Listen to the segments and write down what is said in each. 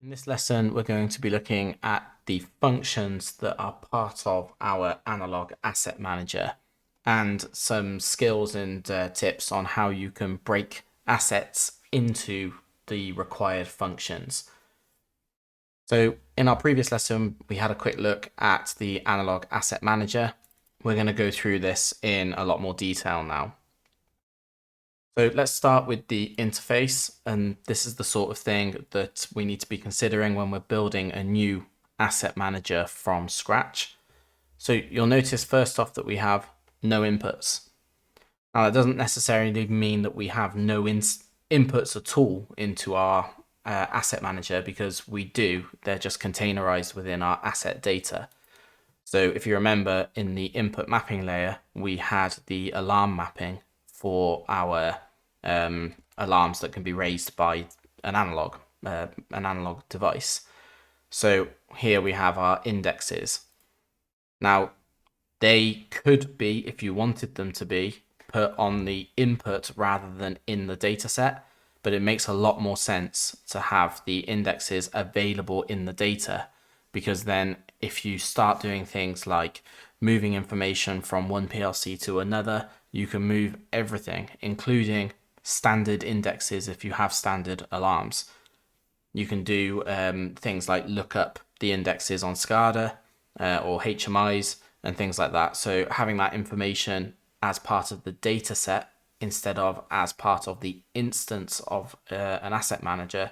In this lesson, we're going to be looking at the functions that are part of our analog asset manager and some skills and tips on how you can break assets into the required functions. So in our previous lesson, we had a quick look at the analog asset manager. We're going to go through this in a lot more detail now. So let's start with the interface, and this is the sort of thing that we need to be considering when we're building a new asset manager from scratch. So you'll notice first off that we have no inputs. Now that doesn't necessarily mean that we have no inputs at all into our asset manager, because we do. They're just containerized within our asset data. So if you remember, in the input mapping layer, we had the alarm mapping for our alarms that can be raised by an analog device. So here we have our indexes. Now, they could be, if you wanted them to be, put on the input rather than in the data set, but it makes a lot more sense to have the indexes available in the data, because then if you start doing things like moving information from one PLC to another, you can move everything, including standard indexes if you have standard alarms. You can do things like look up the indexes on SCADA or HMIs and things like that. So having that information as part of the data set instead of as part of the instance of an asset manager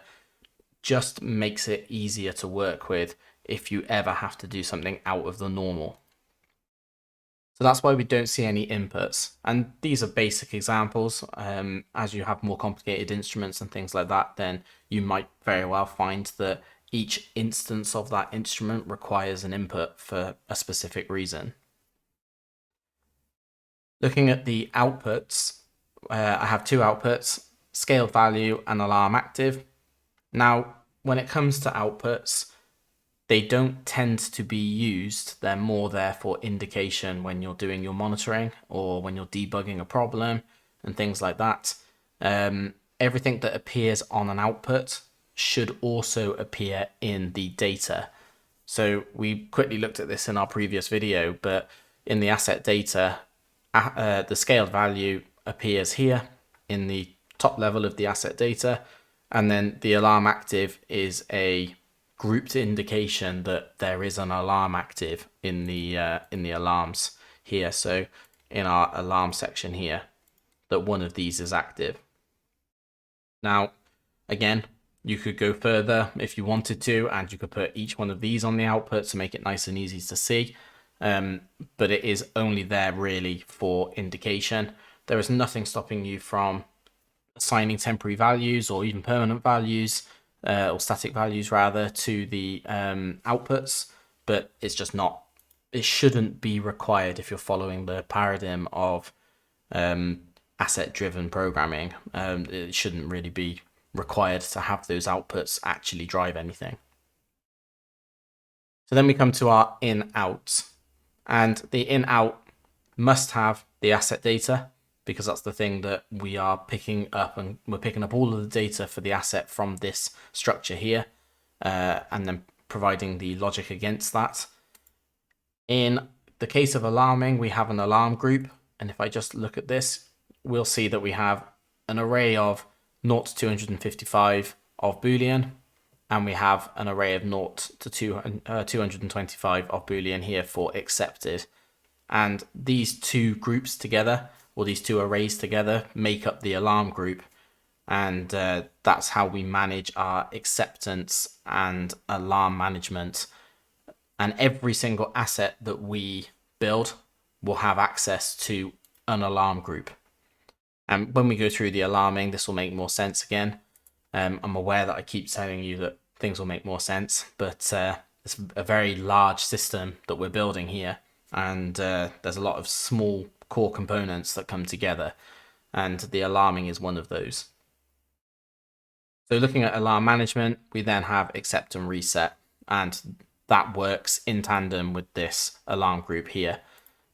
just makes it easier to work with if you ever have to do something out of the normal. So that's why we don't see any inputs. And these are basic examples. As you have more complicated instruments and things like that, then you might very well find that each instance of that instrument requires an input for a specific reason. Looking at the outputs, I have two outputs, scaled value and alarm active. Now, when it comes to outputs, they don't tend to be used. They're more there for indication when you're doing your monitoring or when you're debugging a problem and things like that. Everything that appears on an output should also appear in the data. So we quickly looked at this in our previous video, but in the asset data, the scaled value appears here in the top level of the asset data, and then the alarm active is a grouped indication that there is an alarm active in the alarms here. So in our alarm section here, that one of these is active. Now, again, you could go further if you wanted to, and you could put each one of these on the output to make it nice and easy to see. But it is only there really for indication. There is nothing stopping you from assigning temporary values or even permanent values or static values rather to the outputs, but it's just not, it shouldn't be required if you're following the paradigm of asset driven programming. It shouldn't really be required to have those outputs actually drive anything. So then we come to our in out, and the in out must have the asset data, because that's the thing that we are picking up, and we're picking up all of the data for the asset from this structure here, and then providing the logic against that. In the case of alarming, we have an alarm group, and if I just look at this, we'll see that we have an array of 0 to 255 of Boolean, and we have an array of 0 to 225 of Boolean here for accepted. And these two groups together, or these two arrays together, make up the alarm group. And that's how we manage our acceptance and alarm management. And every single asset that we build will have access to an alarm group. And when we go through the alarming, this will make more sense again. I'm aware that I keep telling you that things will make more sense, but it's a very large system that we're building here. And there's a lot of small core components that come together, and the alarming is one of those. So looking at alarm management, we then have accept and reset, and that works in tandem with this alarm group here.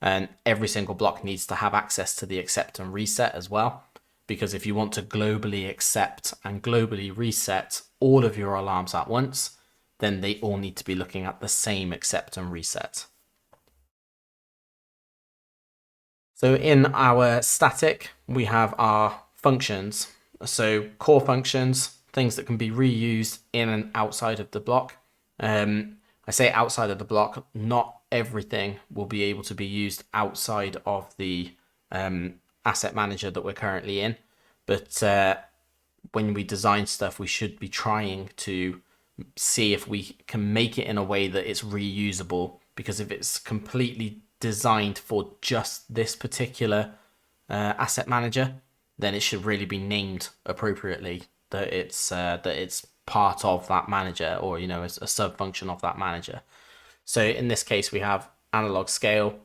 And every single block needs to have access to the accept and reset as well, because if you want to globally accept and globally reset all of your alarms at once, then they all need to be looking at the same accept and reset. So in our static, we have our functions. So core functions, things that can be reused in and outside of the block. I say outside of the block, not everything will be able to be used outside of the asset manager that we're currently in. But when we design stuff, we should be trying to see if we can make it in a way that it's reusable, because if it's completely designed for just this particular asset manager, then it should really be named appropriately, that it's part of that manager, or a sub function of that manager. So in this case, we have analog scale,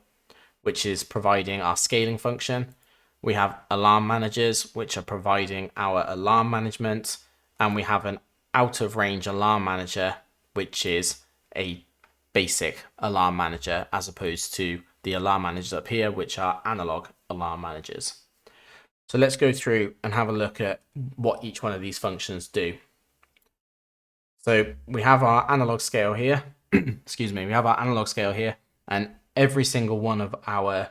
which is providing our scaling function. We have alarm managers, which are providing our alarm management, and we have an out of range alarm manager, which is a basic alarm manager, as opposed to the alarm managers up here, which are analog alarm managers. So let's go through and have a look at what each one of these functions do. So we have our analog scale here. Excuse me, we have our analog scale here, and every single one of our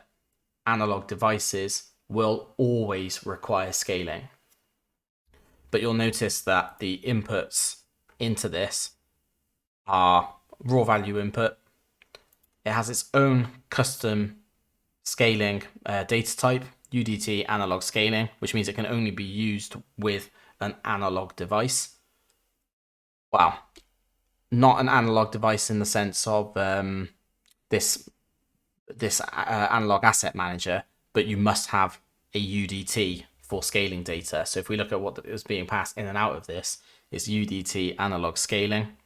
analog devices will always require scaling. But you'll notice that the inputs into this are raw value input. It has its own custom scaling data type, UDT analog scaling, which means it can only be used with an analog device. Well, not an analog device in the sense of this analog asset manager, but you must have a UDT for scaling data. So if we look at what is being passed in and out of this, it's UDT analog scaling.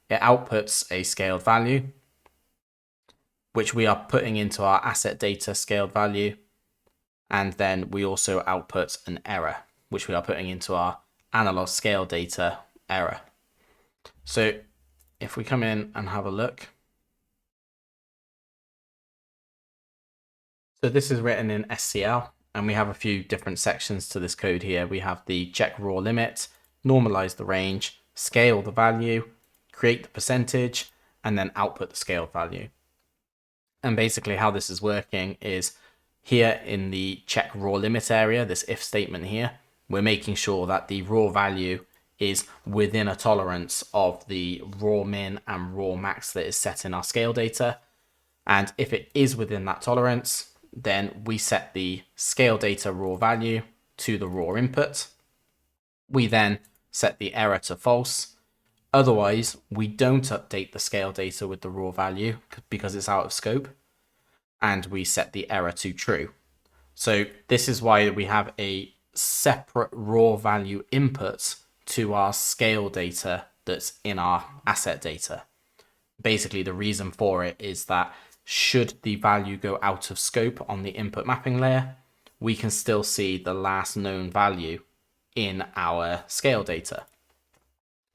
It outputs a scaled value, which we are putting into our asset data scaled value. And then we also output an error, which we are putting into our analog scale data error. So if we come in and have a look, so this is written in SCL, and we have a few different sections to this code here. We have the check raw limit, normalize the range, scale the value, create the percentage, and then output the scaled value. And basically how this is working is here in the check raw limit area, this if statement here, we're making sure that the raw value is within a tolerance of the raw min and raw max that is set in our scale data. And if it is within that tolerance, then we set the scale data raw value to the raw input. We then set the error to false. Otherwise, we don't update the scale data with the raw value because it's out of scope, and we set the error to true. So this is why we have a separate raw value input to our scale data that's in our asset data. Basically, the reason for it is that should the value go out of scope on the input mapping layer, we can still see the last known value in our scale data,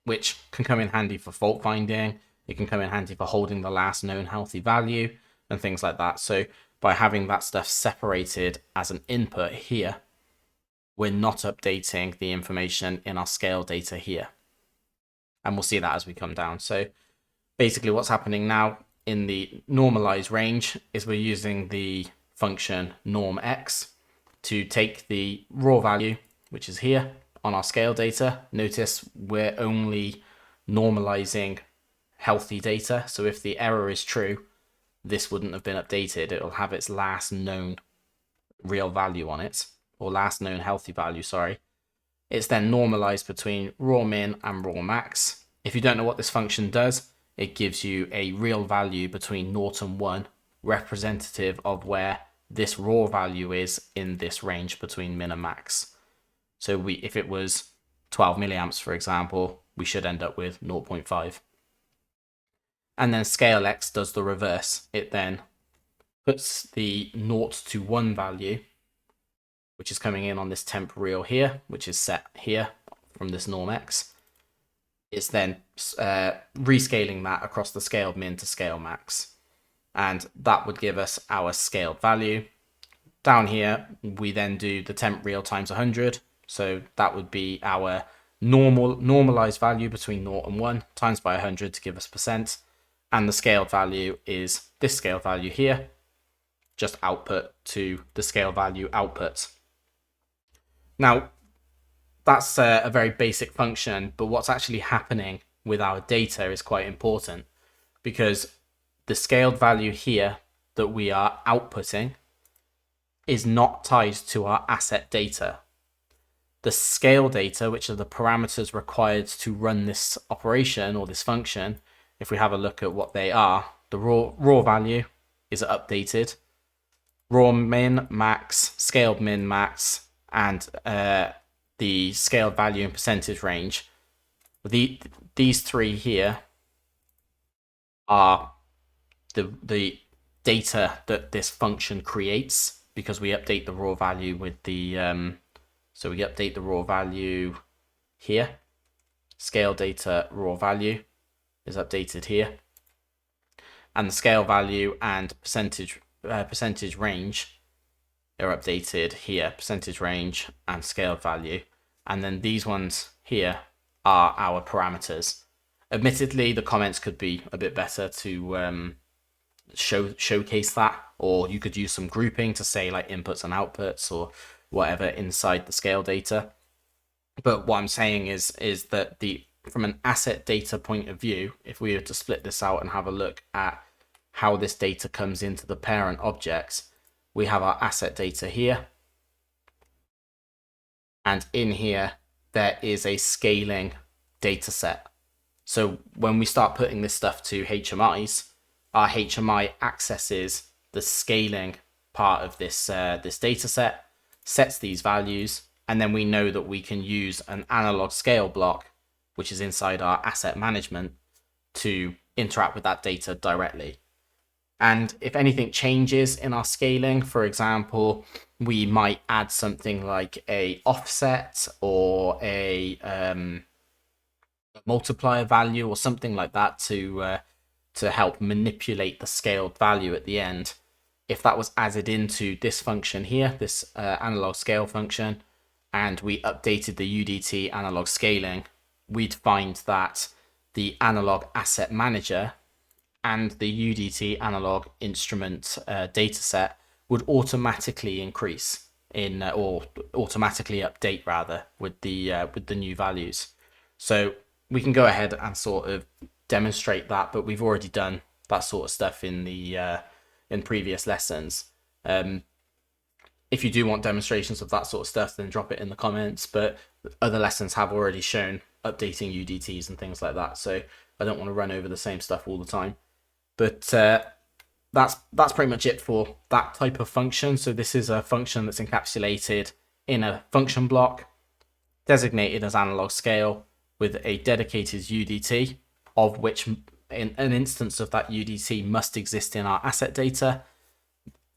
which can come in handy for fault finding. It can come in handy for holding the last known healthy value and things like that. So by having that stuff separated as an input here, we're not updating the information in our scale data here. And we'll see that as we come down. So basically what's happening now in the normalized range is we're using the function normx to take the raw value, which is here on our scale data. Notice we're only normalizing healthy data. So if the error is true, this wouldn't have been updated. It'll have its last known real value on it, or last known healthy value, sorry. It's then normalized between raw min and raw max. If you don't know what this function does, it gives you a real value between 0 and 1, representative of where this raw value is in this range between min and max. So if it was 12 milliamps, for example, we should end up with 0.5. And then scale x does the reverse. It then puts the 0 to 1 value, which is coming in on this temp real here, which is set here from this norm x. It's then rescaling that across the scaled min to scale max. And that would give us our scaled value. Down here, we then do the temp real times 100. So that would be our normalized value between 0 and 1 times by 100 to give us percent. And the scaled value is this scaled value here, just output to the scale value output. Now, that's a very basic function, but what's actually happening with our data is quite important, because the scaled value here that we are outputting is not tied to our asset data. The scale data, which are the parameters required to run this operation or this function, if we have a look at what they are, the raw value is updated, raw min, max, scaled min, max, and the scaled value and percentage range. These three here are the data that this function creates, because we update the raw value with the so we update the raw value here. Scale data raw value is updated here, and the scale value and percentage range are updated here. Percentage range and scale value, and then these ones here are our parameters. Admittedly, the comments could be a bit better to showcase that, or you could use some grouping to say like inputs and outputs or whatever inside the scale data. But what I'm saying is that from an asset data point of view, if we were to split this out and have a look at how this data comes into the parent objects, we have our asset data here, and in here there is a scaling data set. So when we start putting this stuff to HMIs, our HMI accesses the scaling part of this data set, sets these values, and then we know that we can use an analog scale block, which is inside our asset management, to interact with that data directly. And if anything changes in our scaling, for example, we might add something like a offset or a multiplier value or something like that to help manipulate the scaled value at the end. If that was added into this function here, this analog scale function, and we updated the UDT analog scaling, we'd find that the analog asset manager and the UDT analog instrument dataset would automatically increase or automatically update rather with the new values. So we can go ahead and sort of demonstrate that, but we've already done that sort of stuff in previous lessons. If you do want demonstrations of that sort of stuff, then drop it in the comments, but other lessons have already shown updating UDTs and things like that, so I don't want to run over the same stuff all the time. But that's pretty much it for that type of function. So this is a function that's encapsulated in a function block designated as analog scale with a dedicated UDT, of which an instance of that UDT must exist in our asset data,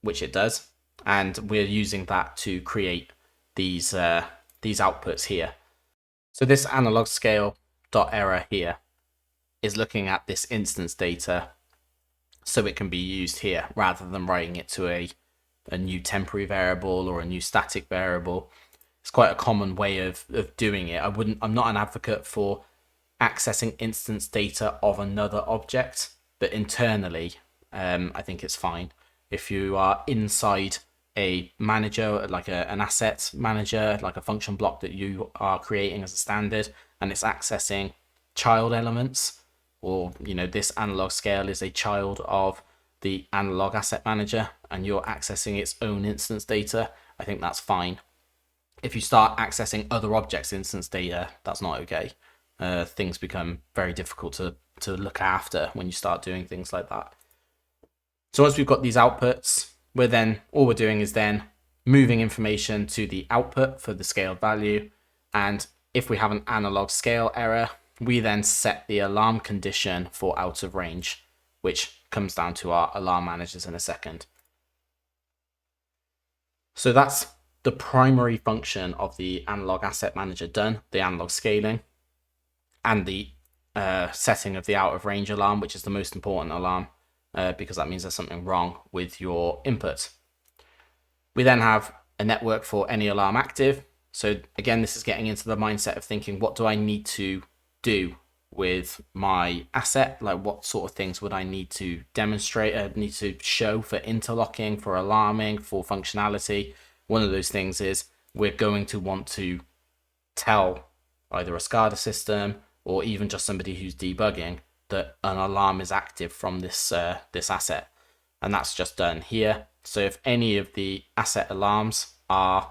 which it does, and we're using that to create these outputs here. So this analog scale dot error here is looking at this instance data, so it can be used here rather than writing it to a new temporary variable or a new static variable. It's quite a common way of doing it. I'm not an advocate for accessing instance data of another object, but internally, I think it's fine. If you are inside a manager, like an asset manager, like a function block that you are creating as a standard, and it's accessing child elements, or this analog scale is a child of the analog asset manager, and you're accessing its own instance data, I think that's fine. If you start accessing other objects' instance data, that's not okay. Things become very difficult to look after when you start doing things like that. So once we've got these outputs, all we're doing is then moving information to the output for the scaled value. And if we have an analog scale error, we then set the alarm condition for out of range, which comes down to our alarm managers in a second. So that's the primary function of the analog asset manager done, the analog scaling, and the setting of the out of range alarm, which is the most important alarm, because that means there's something wrong with your input. We then have a network for any alarm active, So again, this is getting into the mindset of thinking, what do I need to do with my asset? Like what sort of things would I need to demonstrate, need to show for interlocking, for alarming, for functionality? One of those things is we're going to want to tell either a SCADA system or even just somebody who's debugging that an alarm is active from this asset, and that's just done here. So if any of the asset alarms are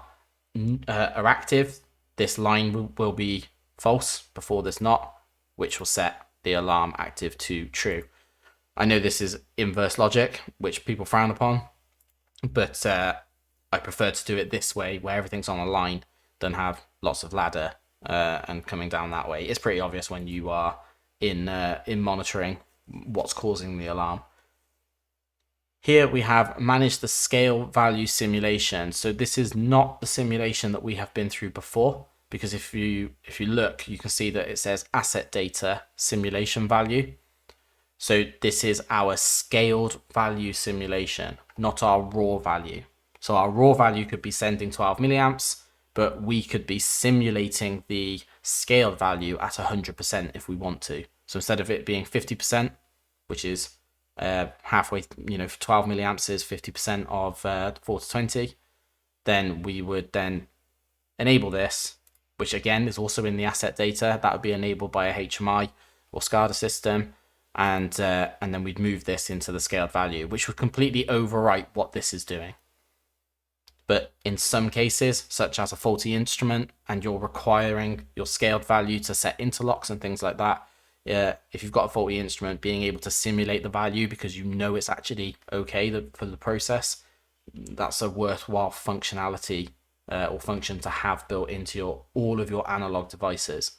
active, this line will be false before this not, which will set the alarm active to true. I know this is inverse logic, which people frown upon, but I prefer to do it this way, where everything's on a line, than have lots of ladder and coming down that way. It's pretty obvious when you are in monitoring what's causing the alarm. Here we have manage the scale value simulation. So this is not the simulation that we have been through before, because if you look, you can see that it says asset data simulation value. So this is our scaled value simulation, not our raw value. So our raw value could be sending 12 milliamps, but we could be simulating the scaled value at 100% if we want to. So instead of it being 50%, which is halfway, 12 milliamps is 50% of 4 to 20, then we would then enable this, which again is also in the asset data. That would be enabled by a HMI or SCADA system, and then we'd move this into the scaled value, which would completely overwrite what this is doing. But in some cases, such as a faulty instrument, and you're requiring your scaled value to set interlocks and things like that, if you've got a faulty instrument, being able to simulate the value because you know it's actually okay for the process, that's a worthwhile functionality or function to have built into all of your analog devices.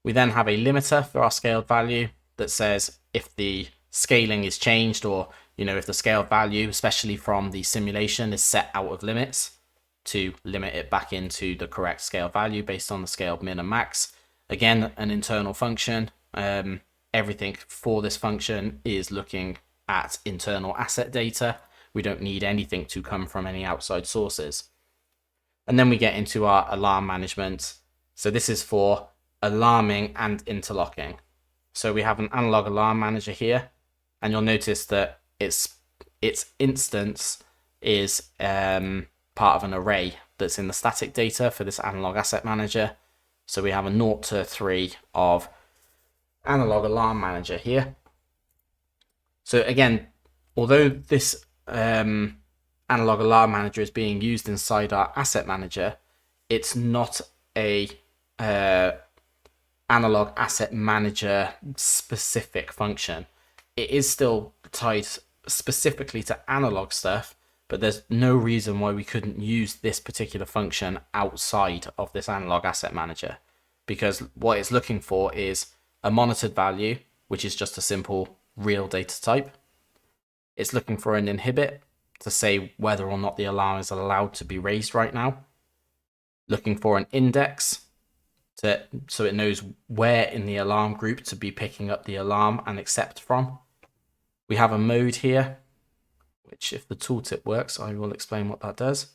We then have a limiter for our scaled value that says if the scaling is changed, or if the scaled value, especially from the simulation, is set out of limits, to limit it back into the correct scale value based on the scaled min and max. Again, an internal function. Everything for this function is looking at internal asset data. We don't need anything to come from any outside sources. And then we get into our alarm management. So this is for alarming and interlocking. So we have an analog alarm manager here, and you'll notice that its instance is part of an array that's in the static data for this analog asset manager. So we have a 0 to 3 of analog alarm manager here. So again, although this analog alarm manager is being used inside our asset manager, it's not a analog asset manager specific function. It is still tied specifically to analog stuff, but there's no reason why we couldn't use this particular function outside of this analog asset manager, because what it's looking for is a monitored value, which is just a simple real data type. It's looking for an inhibit to say whether or not the alarm is allowed to be raised right now. Looking for an index so it knows where in the alarm group to be picking up the alarm and accept from. We have a mode here, which if the tooltip works, I will explain what that does.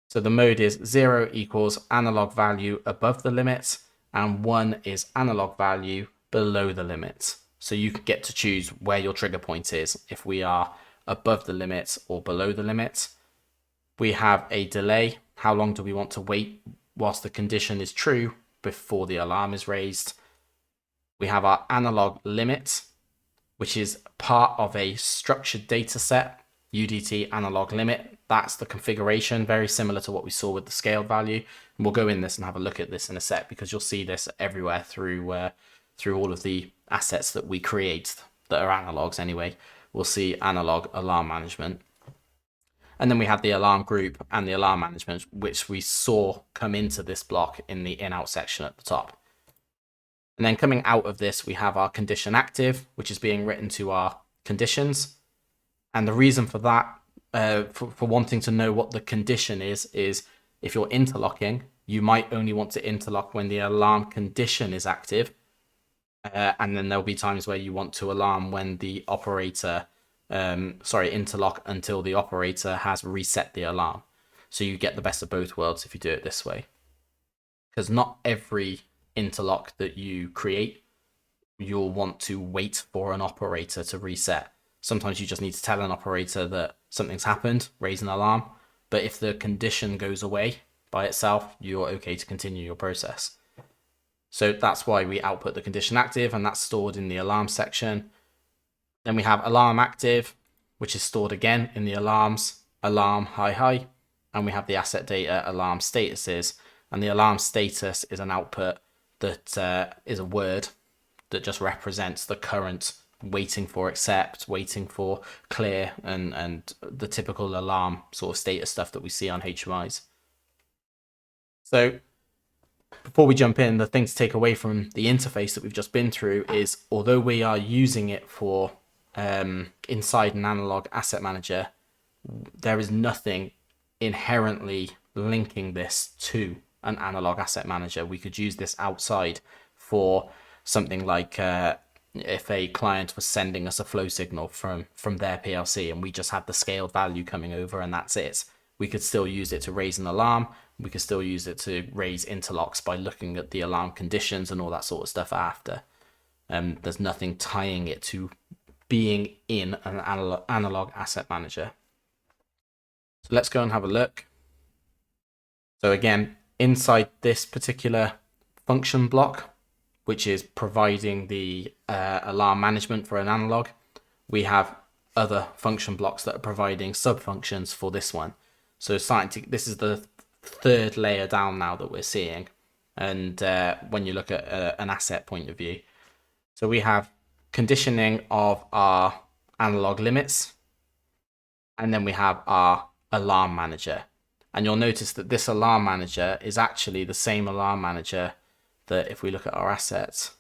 So the mode is 0 equals analog value above the limits, and 1 is analog value below the limits. So you can get to choose where your trigger point is, if we are above the limits or below the limits. We have a delay. How long do we want to wait whilst the condition is true before the alarm is raised? We have our analog limit, which is part of a structured data set, UDT analog limit. That's the configuration, very similar to what we saw with the scale value. And we'll go in this and have a look at this in a sec, because you'll see this everywhere through all of the assets that we create that are analogs anyway. We'll see analog alarm management. And then we have the alarm group and the alarm management, which we saw come into this block in the in-out section at the top. And then coming out of this, we have our condition active, which is being written to our conditions. And the reason for that, for wanting to know what the condition is if you're interlocking, you might only want to interlock when the alarm condition is active. And then there'll be times where you want to alarm when the operator, interlock until the operator has reset the alarm. So you get the best of both worlds if you do it this way. Because not every interlock that you create, you'll want to wait for an operator to reset. Sometimes you just need to tell an operator that something's happened, raise an alarm. But if the condition goes away by itself, you're okay to continue your process. So that's why we output the condition active, and that's stored in the alarm section. Then we have alarm active, which is stored again in the alarms, alarm high, and we have the asset data alarm statuses. And the alarm status is an output that is a word that just represents the current waiting for accept, waiting for clear, and the typical alarm sort of status stuff that we see on HMIs. So before we jump in, the thing to take away from the interface that we've just been through is, although we are using it for inside an analog asset manager, there is nothing inherently linking this to an analog asset manager. We could use this outside for something like if a client was sending us a flow signal from their PLC and we just had the scaled value coming over and that's it. We could still use it to raise an alarm. We could still use it to raise interlocks by looking at the alarm conditions and all that sort of stuff after. There's nothing tying it to being in an analog asset manager. So let's go and have a look. So again, inside this particular function block, which is providing the alarm management for an analog, we have other function blocks that are providing sub-functions for this one. So this is the third layer down now that we're seeing. And when you look at an asset point of view, so we have conditioning of our analog limits, and then we have our alarm manager. And you'll notice that this alarm manager is actually the same alarm manager that, if we look at our assets,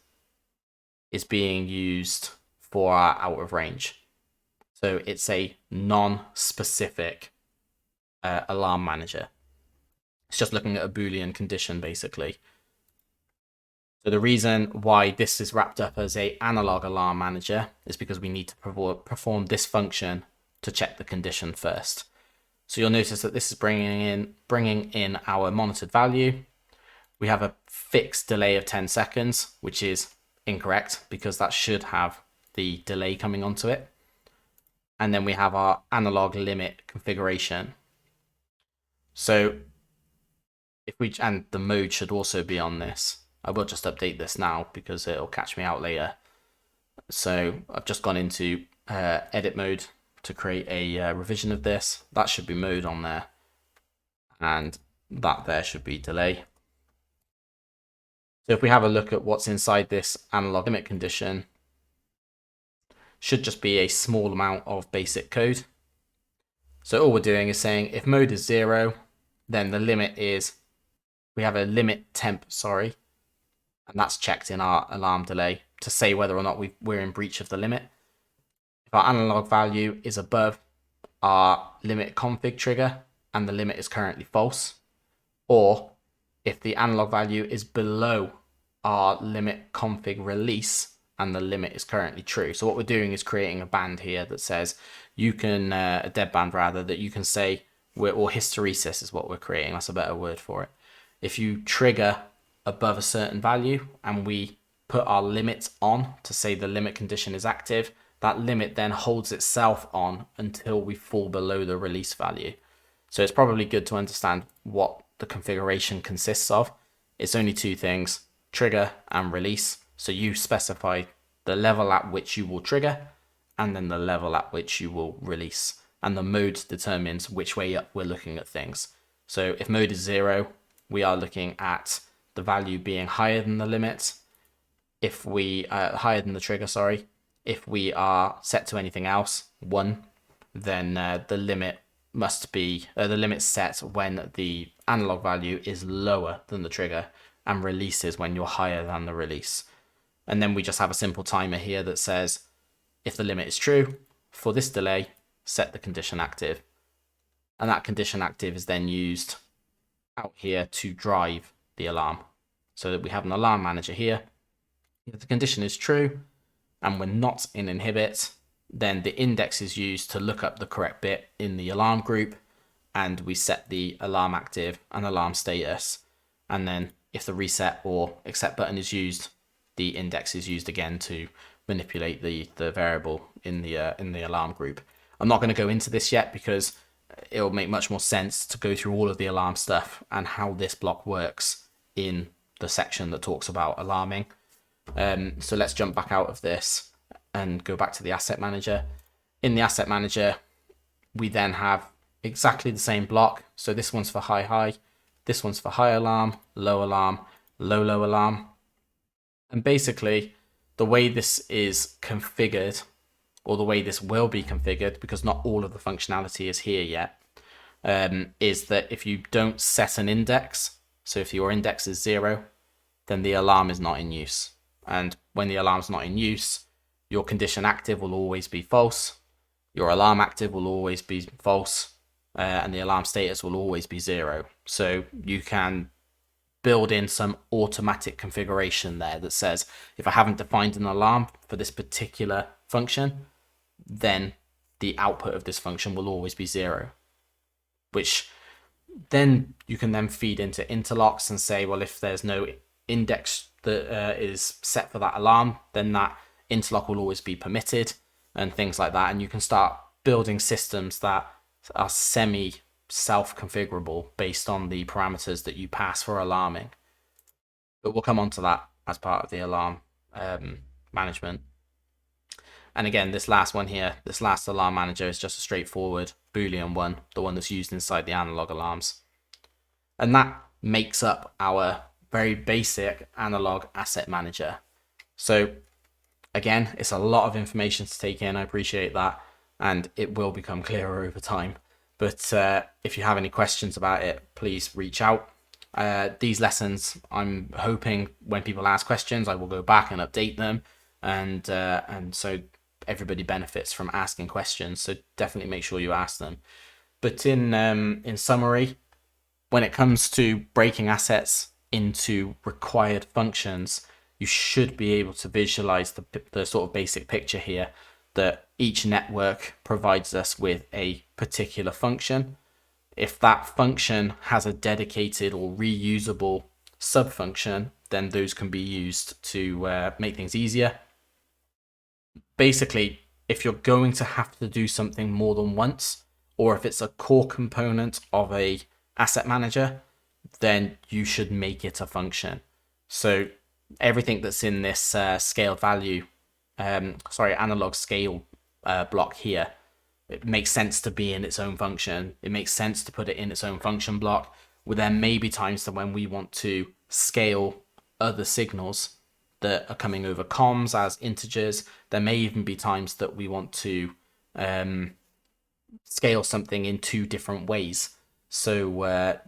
is being used for our out of range. So it's a non-specific alarm manager. It's just looking at a Boolean condition, basically. So the reason why this is wrapped up as a analog alarm manager is because we need to perform this function to check the condition first. So you'll notice that this is bringing in our monitored value. We have a fixed delay of 10 seconds, which is incorrect because that should have the delay coming onto it. And then we have our analog limit configuration. So and the mode should also be on this. I will just update this now because it'll catch me out later. So I've just gone into edit mode to create a revision of this. That should be mode on there, and that there should be delay. So if we have a look at what's inside this analog limit condition, should just be a small amount of basic code. So all we're doing is saying if mode is 0, then the limit is, we have a limit temp, and that's checked in our alarm delay to say whether or not we're in breach of the limit. If our analog value is above our limit config trigger and the limit is currently false, or if the analog value is below our limit config release and the limit is currently true. So what we're doing is creating a band here that says you can, a dead band rather, that you can say, or hysteresis is what we're creating. That's a better word for it. If you trigger above a certain value and we put our limit on to say the limit condition is active, that limit then holds itself on until we fall below the release value. So it's probably good to understand what the configuration consists of. It's only two things, trigger and release. So you specify the level at which you will trigger and then the level at which you will release. And the mode determines which way up we're looking at things. So if mode is 0, we are looking at the value being higher than the limit. If we higher than the trigger, If we are set to anything else, 1, then the limit must be the limit set when the analog value is lower than the trigger, and releases when you're higher than the release. And then we just have a simple timer here that says if the limit is true, for this delay, set the condition active. And that condition active is then used out here to drive the alarm. So that we have an alarm manager here. If the condition is true and we're not in inhibit, then the index is used to look up the correct bit in the alarm group. and we set the alarm active and alarm status. And then if the reset or accept button is used, the index is used again to manipulate the variable in the alarm group. I'm not going to go into this yet because it'll make much more sense to go through all of the alarm stuff and how this block works in the section that talks about alarming. So let's jump back out of this and go back to the asset manager. In the asset manager, we then have exactly the same block. So this one's for high, this one's for high alarm, low, low alarm. And basically the way this is configured, or the way this will be configured, because not all of the functionality is here yet, is that if you don't set an index, so if your index is 0, then the alarm is not in use. And when the alarm's not in use, your condition active will always be false, your alarm active will always be false, and the alarm status will always be 0. So you can build in some automatic configuration there that says, if I haven't defined an alarm for this particular function, then the output of this function will always be 0, which then you can then feed into interlocks and say, well, if there's no index that is set for that alarm, then that interlock will always be permitted and things like that. And you can start building systems that are semi self-configurable based on the parameters that you pass for alarming. But we'll come on to that as part of the alarm management. And again, this last one here, this last alarm manager is just a straightforward Boolean one, the one that's used inside the analog alarms. And that makes up our very basic analog asset manager. So again, it's a lot of information to take in. I appreciate that. And it will become clearer over time. But if you have any questions about it, please reach out. These lessons, I'm hoping when people ask questions, I will go back and update them. And so everybody benefits from asking questions. So definitely make sure you ask them. But in summary, when it comes to breaking assets into required functions, you should be able to visualize the sort of basic picture here, that each network provides us with a particular function. If that function has a dedicated or reusable subfunction, then those can be used to make things easier. Basically, if you're going to have to do something more than once, or if it's a core component of a asset manager, then you should make it a function. So everything that's in this scaled value, analog scale block here, it makes sense to be in its own function. It makes sense to put it in its own function block. Well, there may be times that when we want to scale other signals that are coming over comms as integers, there may even be times that we want to scale something in 2 different ways. So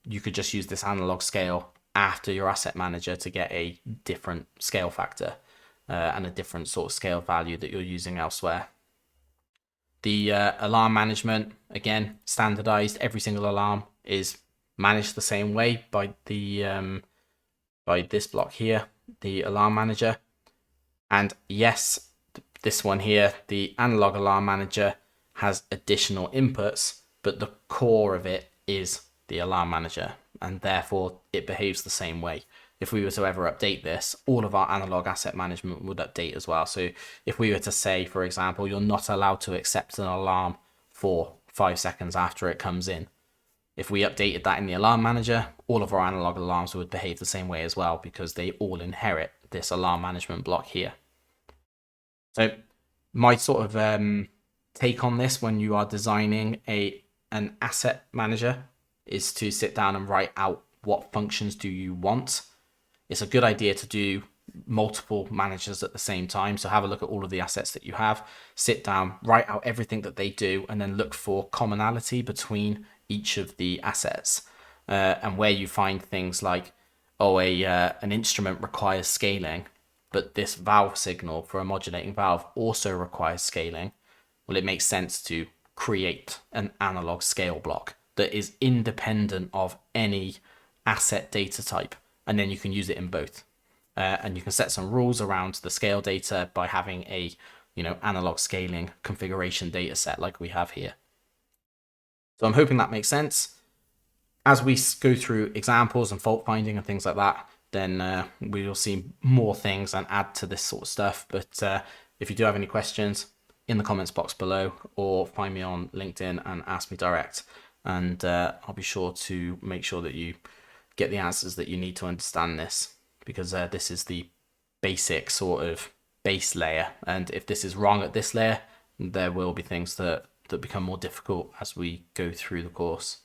you could just use this analog scale after your asset manager to get a different scale factor and a different sort of scale value that you're using elsewhere. The alarm management, again, standardized. Every single alarm is managed the same way by the by this block here, the alarm manager. And yes, this one here, the analog alarm manager, has additional inputs, but the core of it is the alarm manager, and therefore it behaves the same way. If we were to ever update this, all of our analog asset management would update as well. So if we were to say, for example, you're not allowed to accept an alarm for 5 seconds after it comes in, if we updated that in the alarm manager, all of our analog alarms would behave the same way as well, because they all inherit this alarm management block here. So my sort of take on this when you are designing an asset manager is to sit down and write out what functions do you want. It's a good idea to do multiple managers at the same time. So have a look at all of the assets that you have, sit down, write out everything that they do, and then look for commonality between each of the assets. And where you find things like, an instrument requires scaling, but this valve signal for a modulating valve also requires scaling. Well, it makes sense to create an analog scale block that is independent of any asset data type, and then you can use it in both. And you can set some rules around the scale data by having a analog scaling configuration data set like we have here. So I'm hoping that makes sense. As we go through examples and fault finding and things like that, then we will see more things and add to this sort of stuff. But if you do have any questions, in the comments box below, or find me on LinkedIn and ask me direct, and I'll be sure to make sure that you get the answers that you need to understand this, because this is the basic sort of base layer, and if this is wrong at this layer, there will be things that become more difficult as we go through the course.